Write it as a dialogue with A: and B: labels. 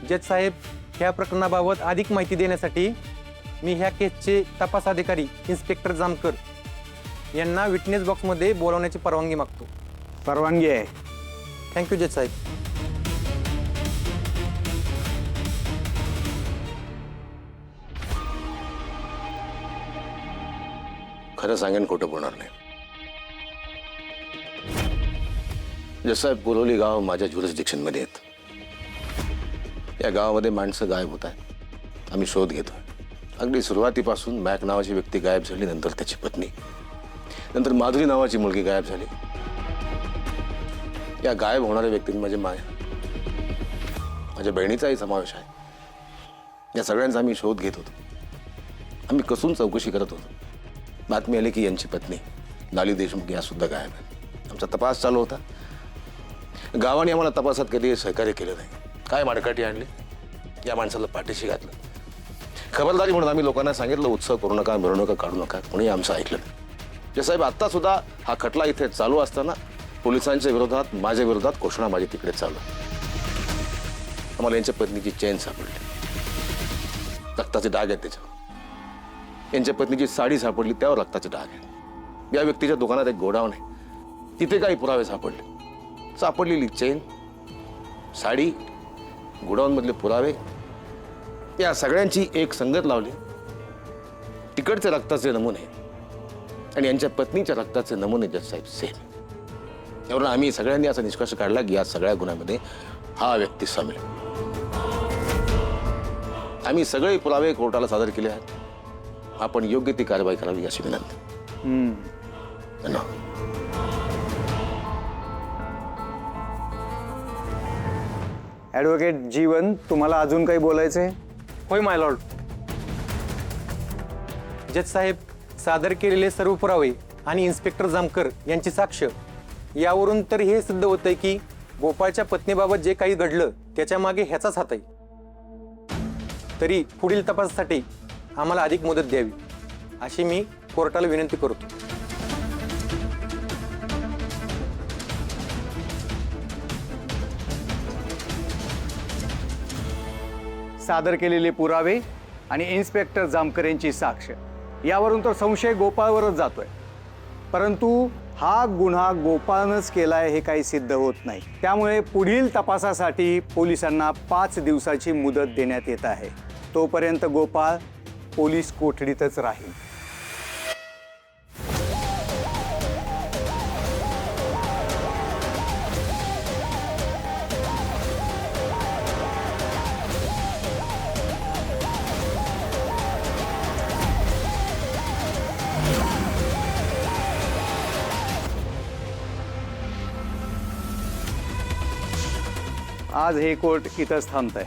A: जज साहेब, ह्या प्रकरणाबाबत अधिक माहिती देण्यासाठी मी ह्या केसचे तपास अधिकारी इन्स्पेक्टर जामकर यांना विटनेस बॉक्समध्ये बोलावण्याची परवानगी मागतो.
B: परवानगी आहे.
A: थँक्यू जज साहेब.
C: खरं सांगेन, खोटं बोलणार नाही. जसं बोलोली गाव माझ्या ज्युरिस्डिक्शनमध्ये आहेत. या गावामध्ये माणसं गायब होत आहेत. आम्ही शोध घेतोय. अगदी सुरुवातीपासून मॅक नावाची व्यक्ती गायब झाली, नंतर त्याची पत्नी, नंतर माधुरी नावाची मुलगी गायब झाली. या गायब होणाऱ्या व्यक्तींमध्ये माझ्या बहिणीचाही समावेश आहे. या सगळ्यांचा आम्ही शोध घेत होतो. आम्ही कसून चौकशी करत होतो. बातमी आली की यांची पत्नी लाली देशमुख या सुद्धा गायब आहे. आमचा तपास चालू होता. गावाने आम्हाला तपासात कधी सहकार्य केलं नाही. काय माडकाठी आणली, या माणसाला पाठीशी घातलं. खबरदारी म्हणून आम्ही लोकांना सांगितलं, उत्सव करू नका, मिरवणुका काढू नका. कोणी आमचं ऐकलं नाही. जे साहेब, आत्ता सुद्धा हा खटला इथे चालू असताना पोलिसांच्या विरोधात, माझ्या विरोधात घोषणाबाजी तिकडे चालू. आम्हाला यांच्या पत्नीची चेन सापडली, रक्ताचे डाग आहेत त्याच्यावर. यांच्या पत्नीची साडी सापडली, त्यावर रक्ताचे डाग आहेत. या व्यक्तीच्या दुकानात एक गोडाऊन आहे, तिथे काही पुरावे सापडले. सापडलेली चेन, साडी, गोडाऊनमधले पुरावे, या सगळ्यांची एक संगत लावली. तिकडचे रक्ताचे नमुने आणि यांच्या पत्नीच्या रक्ताचे नमुने जज साहेब सेम. यावरून आम्ही सगळ्यांनी असा निष्कर्ष काढला की या सगळ्या गुन्ह्यामध्ये हा व्यक्ती सामील. आम्ही सगळे पुरावे कोर्टाला सादर केले आहेत. आपण योग्य ती कारवाई करावी अशी विनंती. धन्यवाद.
B: ॲडव्होकेट जीवन, तुम्हाला अजून काही बोलायचंय?
A: होय माय लॉर्ड. जज साहेब, सादर केलेले सर्व पुरावे आणि इन्स्पेक्टर जामकर यांची साक्ष यावरून तर हे सिद्ध होतंय की गोपाळच्या पत्नीबाबत जे काही घडलं त्याच्या मागे ह्याचाच हात आहे. तरी पुढील तपासासाठी आम्हाला अधिक मुदत द्यावी अशी मी कोर्टाला विनंती करतो.
B: सादर केलेले पुरावे आणि इन्स्पेक्टर जामकर यांची साक्ष यावरून तर संशय गोपाळवरच जातोय. परंतु हा गुन्हा गोपाळनंच केलाय हे काही सिद्ध होत नाही. त्यामुळे पुढील तपासासाठी पोलिसांना 5 दिवसाची मुदत देण्यात येत आहे. तोपर्यंत गोपाळ पोलीस कोठडीतच राहील. आज हे कोर्ट इथंच थांबतंय.